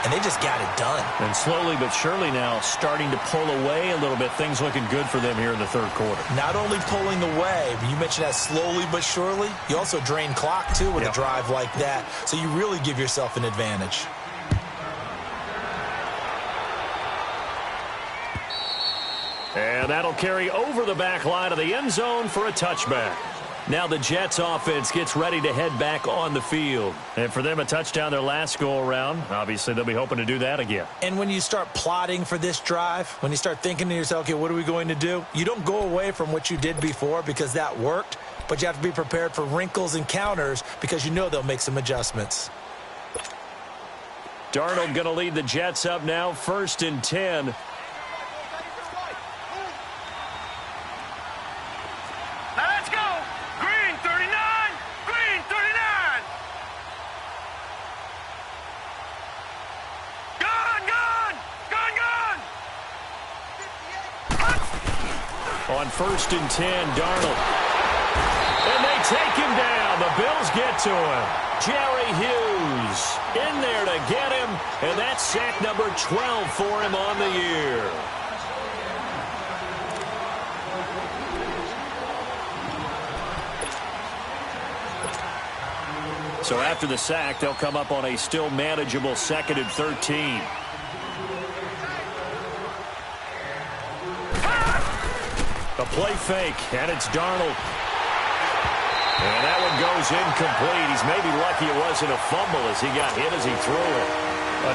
Speaker 3: And they just got it done.
Speaker 1: And slowly but surely now starting to pull away a little bit. Things looking good for them here in the third quarter.
Speaker 3: Not only pulling away, but you mentioned that slowly but surely. You also drain clock, too, with a drive like that. So you really give yourself an advantage.
Speaker 1: And that'll carry over the back line of the end zone for a touchback. Now the Jets offense gets ready to head back on the field. And for them, a touchdown their last go-around. Obviously, they'll be hoping to do that again.
Speaker 3: And when you start plotting for this drive, when you start thinking to yourself, okay, what are we going to do? You don't go away from what you did before because that worked, but you have to be prepared for wrinkles and counters because you know they'll make some adjustments.
Speaker 1: Darnold going to lead the Jets up now, 1st and 10. On 1st and 10, Darnold. And they take him down. The Bills get to him. Jerry Hughes in there to get him. And that's sack number 12 for him on the year. So after the sack, they'll come up on a still manageable 2nd and 13. A play fake, and it's Darnold. And that one goes incomplete. He's maybe lucky it wasn't a fumble as he got hit as he threw it.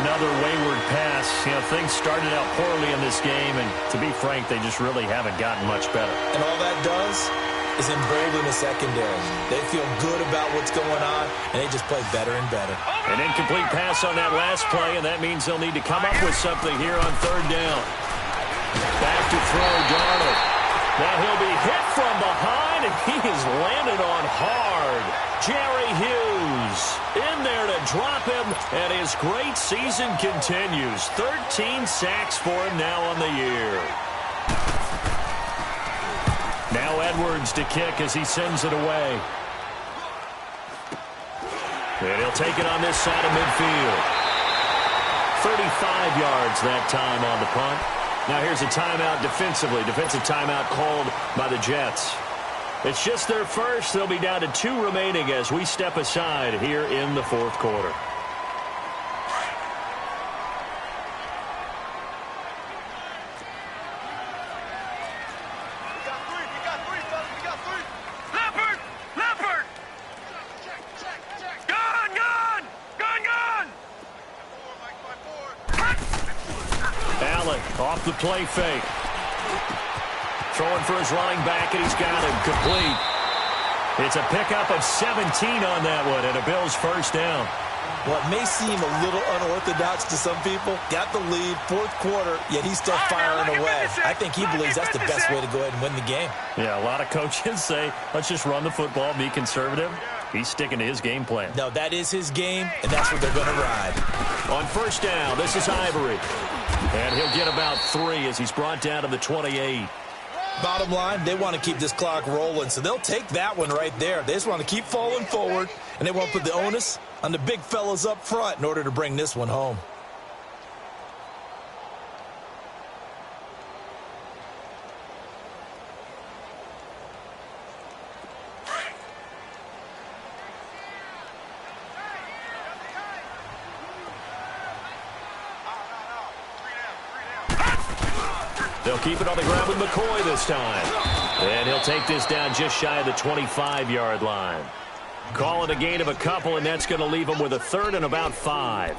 Speaker 1: Another wayward pass. You know, things started out poorly in this game, and to be frank, they just really haven't gotten much better.
Speaker 3: And all that does is embolden the secondary. They feel good about what's going on, and they just play better and better.
Speaker 1: An incomplete pass on that last play, and that means they'll need to come up with something here on 3rd down. Back to throw, Darnold. Now he'll be hit from behind, and he is landed on hard. Jerry Hughes in there to drop him, and his great season continues. 13 sacks for him now on the year. Now Edwards to kick as he sends it away. And he'll take it on this side of midfield. 35 yards that time on the punt. Now here's a timeout defensively. Defensive timeout called by the Jets. It's just their first. They'll be down to 2 remaining as we step aside here in the 4th quarter. Off the play fake. Throwing for his running back, and he's got him complete. It's a pickup of 17 on that one, and a Bills 1st down.
Speaker 3: Well, it may seem a little unorthodox to some people. Got the lead, 4th quarter, yet he's still firing away. I think he believes that's the best way to go ahead and win the game.
Speaker 1: Yeah, a lot of coaches say, let's just run the football, be conservative. He's sticking to his game plan.
Speaker 3: No, that is his game, and that's what they're going to ride.
Speaker 1: On 1st down, this is Ivory. And he'll get about 3 as he's brought down to the 28.
Speaker 3: Bottom line, they want to keep this clock rolling, so they'll take that one right there. They just want to keep falling forward, and they won't put the onus on the big fellas up front in order to bring this one home.
Speaker 1: They'll keep it on the ground with McCoy this time. And he'll take this down just shy of the 25-yard line. Call it a gain of a couple, and that's going to leave them with a 3rd and about 5.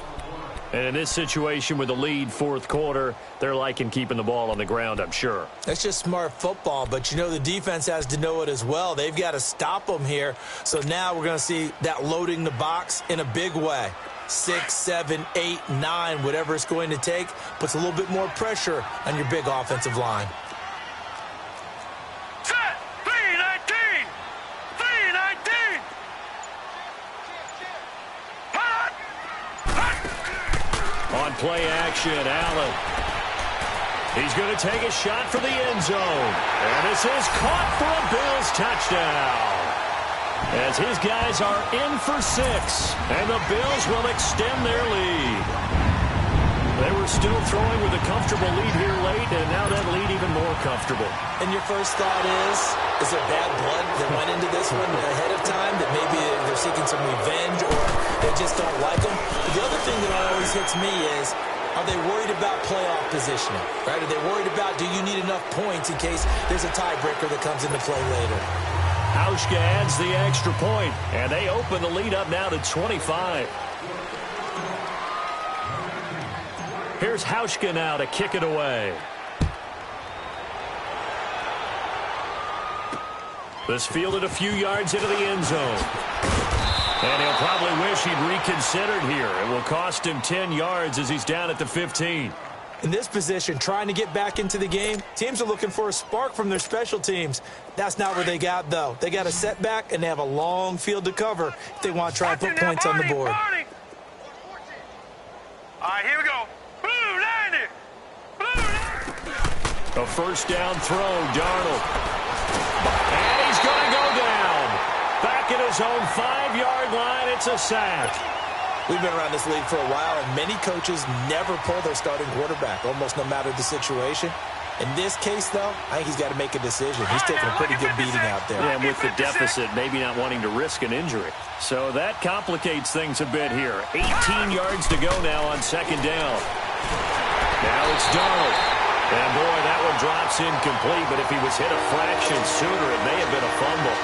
Speaker 1: And in this situation with the lead 4th quarter, they're liking keeping the ball on the ground, I'm sure.
Speaker 3: That's just smart football, but you know the defense has to know it as well. They've got to stop them here. So now we're going to see that loading the box in a big way. 6, 7, 8, 9, whatever it's going to take, puts a little bit more pressure on your big offensive line.
Speaker 2: Set! 3-19! 3-19!
Speaker 1: On play action, Allen. He's going to take a shot for the end zone. And this is caught for a Bills touchdown. As his guys are in for 6. And the Bills will extend their lead. They were still throwing with a comfortable lead here late, and now that lead even more comfortable.
Speaker 3: And your first thought is there bad blood that went into this one ahead of time, that maybe they're seeking some revenge or they just don't like them? But the other thing that always hits me is, are they worried about playoff positioning? Right? Are they worried about, do you need enough points in case there's a tiebreaker that comes into play later?
Speaker 1: Hauschka adds the extra point, and they open the lead up now to 25. Here's Hauschka now to kick it away. This fielded a few yards into the end zone. And he'll probably wish he'd reconsidered here. It will cost him 10 yards as he's down at the 15.
Speaker 3: In this position, trying to get back into the game, teams are looking for a spark from their special teams. That's not what they got, though. They got a setback, and they have a long field to cover if they want to try and put points on the board.
Speaker 2: All right, here we go. Blue 90. Blue 90.
Speaker 1: A first down throw, Darnold. And he's going to go down. Back at his own 5-yard line, it's a sack.
Speaker 3: We've been around this league for a while, and many coaches never pull their starting quarterback, almost no matter the situation. In this case, though, I think he's got to make a decision. He's taking a pretty good beating out there.
Speaker 1: Yeah, and with the deficit, maybe not wanting to risk an injury. So that complicates things a bit here. 18 yards to go now on second down. Now it's Darnold. And, boy, that one drops incomplete, but if he was hit a fraction sooner, it may have been a fumble.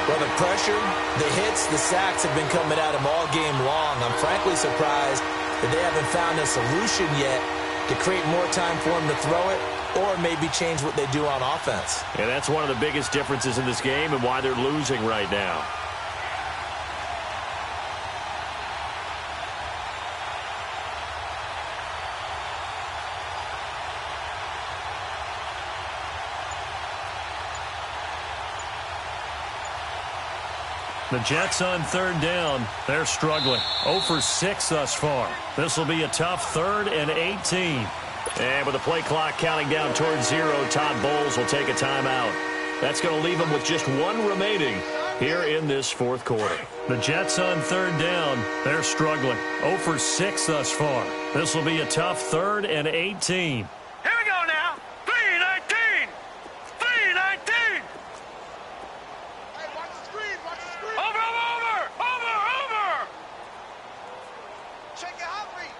Speaker 3: Well, the pressure, the hits, the sacks have been coming at him all game long. I'm frankly surprised that they haven't found a solution yet to create more time for him to throw it or maybe change what they do on offense.
Speaker 1: And that's one of the biggest differences in this game and why they're losing right now. The Jets on third down. They're struggling. 0 for 6 thus far. This will be a tough 3rd and 18. And with the play clock counting down towards 0, Todd Bowles will take a timeout. That's going to leave him with just 1 remaining here in this 4th quarter. The Jets on third down. They're struggling. 0 for 6 thus far. This will be a tough 3rd and 18.
Speaker 2: Here we go now. 3-19. 3-19. Hey, watch the screen. Watch the screen. Over. Check your hot read.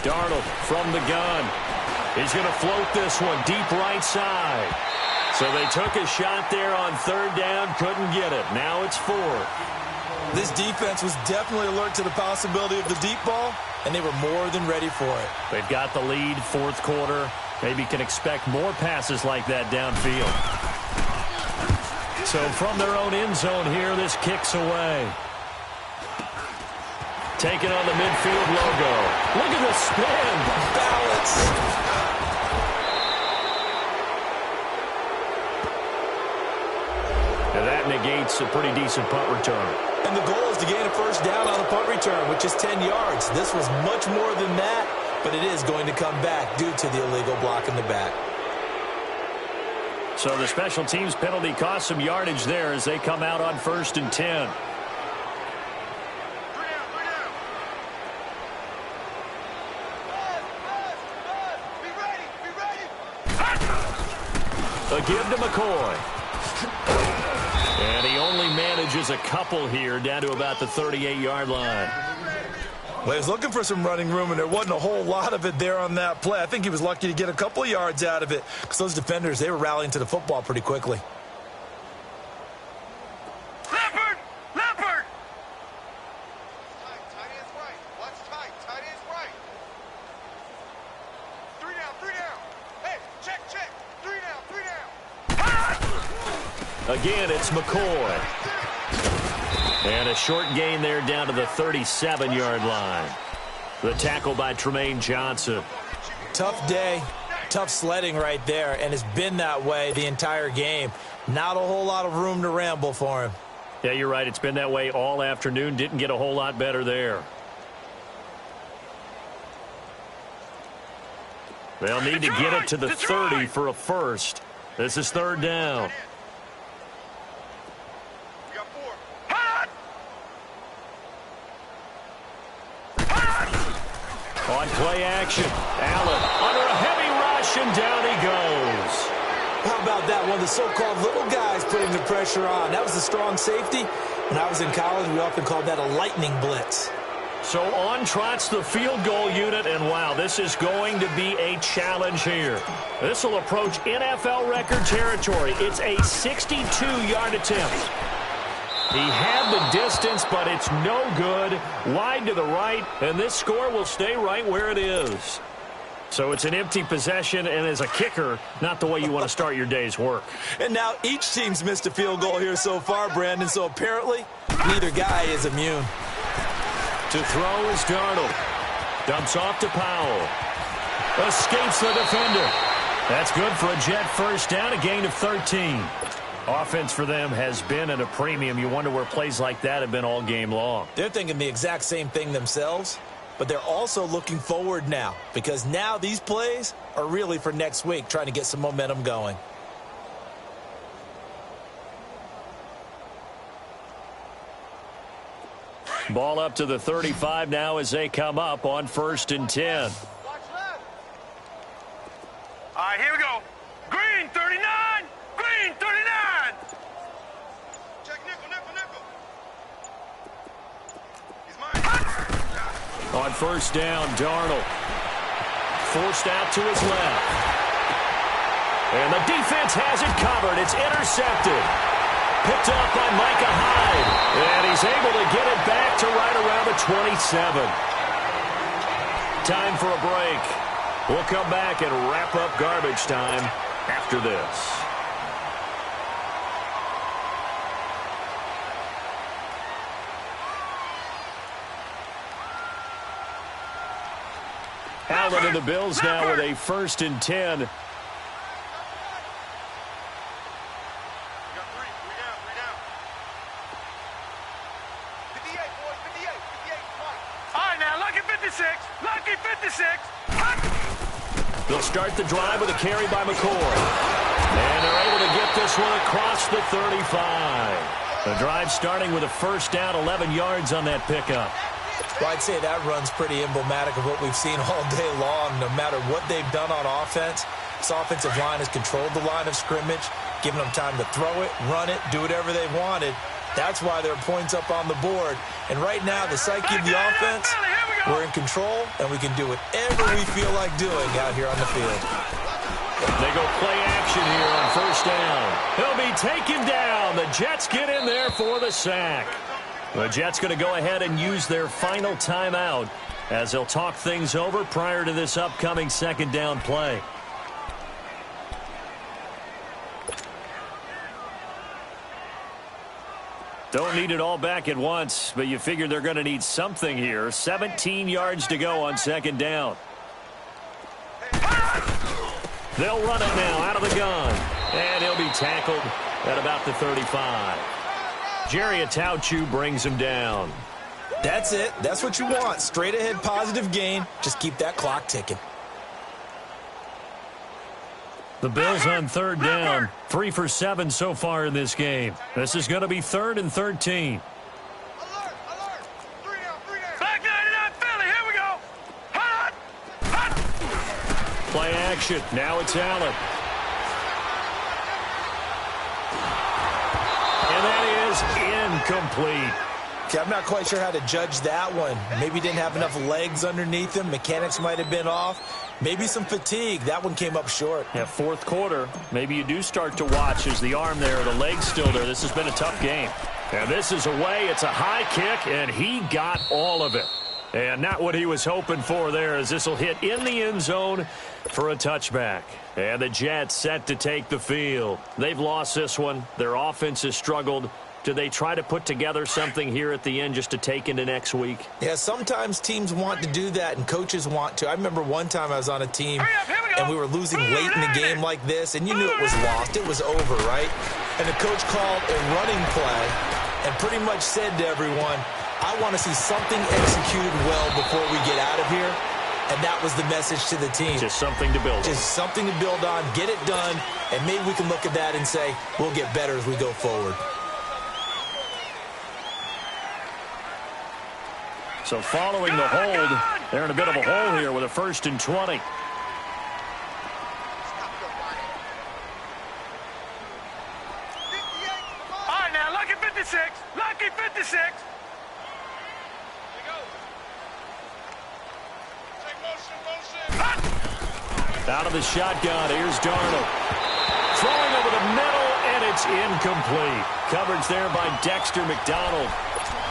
Speaker 1: Darnold from the gun. He's going to float this one deep right side. So they took a shot there on third down, couldn't get it. Now it's 4th.
Speaker 3: This defense was definitely alert to the possibility of the deep ball, and they were more than ready for it.
Speaker 1: They've got the lead, 4th quarter. Maybe can expect more passes like that downfield. So from their own end zone here, this kicks away. Taking on the midfield logo. Look at the spin.
Speaker 3: Balance.
Speaker 1: And that negates a pretty decent punt return.
Speaker 3: And the goal is to gain a first down on the punt return, which is 10 yards. This was much more than that, but it is going to come back due to the illegal block in the back.
Speaker 1: So the special teams penalty cost some yardage there as they come out on 1st and 10. A give to McCoy. And he only manages a couple here down to about the 38-yard line.
Speaker 4: Well, he was looking for some running room, and there wasn't a whole lot of it there on that play. I think he was lucky to get a couple of yards out of it because those defenders, they were rallying to the football pretty quickly.
Speaker 2: Leopard! Leopard!
Speaker 5: Tight end's right. Watch tight. Tight end's right. 3 down. 3 down. Hey, check. 3 down. 3 down.
Speaker 1: Again, it's McCoy. And a short gain there down to the 37-yard line. The tackle by Tremaine Johnson.
Speaker 3: Tough day, tough sledding right there, and it's been that way the entire game. Not a whole lot of room to ramble for him.
Speaker 1: Yeah, you're right. It's been that way all afternoon. Didn't get a whole lot better there. They'll need to get it to the 30 for a first. This is third down.
Speaker 5: We got 4.
Speaker 2: Hot!
Speaker 1: On play action, Allen under a heavy rush, and down he goes.
Speaker 3: How about that? One of the so-called little guys putting the pressure on. That was a strong safety. When I was in college, we often called that a lightning blitz.
Speaker 1: So on trots the field goal unit, and wow, this is going to be a challenge here. This will approach NFL record territory. It's a 62-yard attempt. He had the distance, but it's no good. Wide to the right, and this score will stay right where it is. So it's an empty possession, and as a kicker, not the way you want to start your day's work.
Speaker 3: And now each team's missed a field goal here so far, Brandon, so apparently neither guy is immune.
Speaker 1: To throw is Darnold. Dumps off to Powell. Escapes the defender. That's good for a Jet first down, a gain of 13. Offense for them has been at a premium. You wonder where plays like that have been all game long.
Speaker 3: They're thinking the exact same thing themselves, but they're also looking forward now because now these plays are really for next week, trying to get some momentum going.
Speaker 1: Ball up to the 35 now as they come up on 1st and 10.
Speaker 5: Watch left.
Speaker 2: All right, here we go. Green 39. Green 39.
Speaker 5: Check nickel, nickel, nickel. He's mine.
Speaker 1: On 1st down, Darnold. Forced out to his left. And the defense has it covered. It's intercepted. Picked up by Micah Hyde. And he's able to get it back to right around the 27. Time for a break. We'll come back and wrap up garbage time after this. Allen and the Bills now with a 1st and 10.
Speaker 2: Lucky 56.
Speaker 1: They'll start the drive with a carry by McCoy. And they're able to get this one across the 35. The drive starting with a first down, 11 yards on that pickup.
Speaker 3: Well, I'd say that run's pretty emblematic of what we've seen all day long. No matter what they've done on offense, this offensive line has controlled the line of scrimmage, given them time to throw it, run it, do whatever they wanted. That's why there are points up on the board. And right now, the psyche of the offense, we're in control, and we can do whatever we feel like doing out here on the field.
Speaker 1: They go play action here on first down. He'll be taken down. The Jets get in there for the sack. The Jets going to go ahead and use their final timeout as they'll talk things over prior to this upcoming second down play. Don't need it all back at once, but you figure they're going to need something here. 17 yards to go on second down. They'll run it now out of the gun. And he'll be tackled at about the 35. Jerry Atauchu brings him down.
Speaker 3: That's it. That's what you want. Straight ahead positive gain. Just keep that clock ticking.
Speaker 1: The Bills on third down. 3 for 7 so far in this game. This is going to be 3rd and 13.
Speaker 5: Alert, alert. 3 down, 3 down.
Speaker 2: Back 99 Philly. Here we go. Hot. Hot.
Speaker 1: Play action. Now it's Allen. And that is incomplete.
Speaker 3: Okay, I'm not quite sure how to judge that one. Maybe he didn't have enough legs underneath him. Mechanics might have been off. Maybe some fatigue. That one came up short.
Speaker 1: Yeah, fourth quarter. Maybe you do start to watch as the arm there, the leg's still there. This has been a tough game. And this is away. It's a high kick, and he got all of it. And not what he was hoping for there, as this will hit in the end zone for a touchback. And the Jets set to take the field. They've lost this one. Their offense has struggled. Do they try to put together something here at the end just to take into next week?
Speaker 3: Yeah, sometimes teams want to do that and coaches want to. I remember one time I was on a team and we were losing late in the game like this, and you knew it was lost. It was over, right? And the coach called a running play and pretty much said to everyone, I want to see something executed well before we get out of here. And that was the message to the team.
Speaker 1: Just something to build on.
Speaker 3: Just something to build on, get it done, and maybe we can look at that and say, we'll get better as we go forward.
Speaker 1: So following the hold, they're in a bit of a hole here with a 1st and 20.
Speaker 2: All right, now, lucky 56. Lucky 56. Here we go. Take motion.
Speaker 1: Out of the shotgun, here's Darnold. Throwing over the middle, and it's incomplete. Coverage there by Dexter McDonald.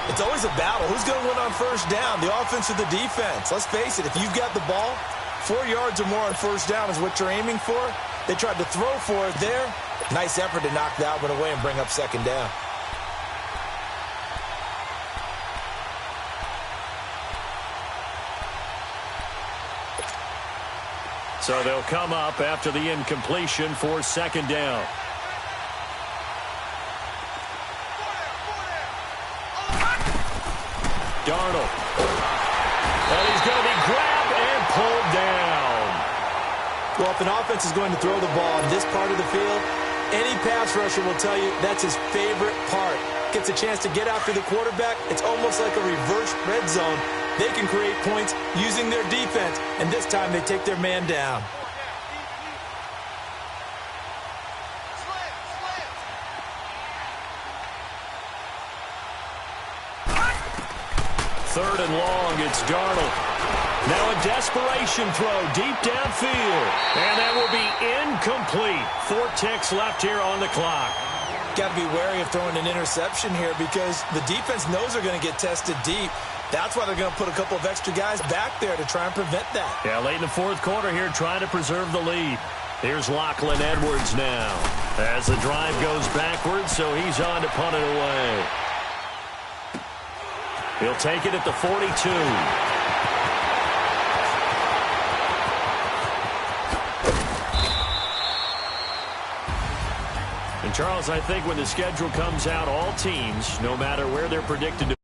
Speaker 4: It's always a battle. Who's going to win on first down, the offense or the defense? Let's face it, if you've got the ball, 4 yards or more on first down is what you're aiming for. They tried to throw for it there. Nice effort to knock that one away and bring up 2nd down.
Speaker 1: So they'll come up after the incompletion for 2nd down. Darnold. And he's going to be grabbed and pulled down.
Speaker 3: Well, if an offense is going to throw the ball in this part of the field, any pass rusher will tell you that's his favorite part. Gets a chance to get after the quarterback. It's almost like a reverse red zone. They can create points using their defense, and this time they take their man down.
Speaker 1: Third and long, it's Darnold. Now a desperation throw deep downfield. And that will be incomplete. 4 ticks left here on the clock.
Speaker 4: Got to be wary of throwing an interception here because the defense knows they're going to get tested deep. That's why they're going to put a couple of extra guys back there to try and prevent that.
Speaker 1: Yeah, late in the 4th quarter here, trying to preserve the lead. Here's Lachlan Edwards now. As the drive goes backwards, so he's on to punt it away. He'll take it at the 42. And Charles, I think when the schedule comes out, all teams, no matter where they're predicted to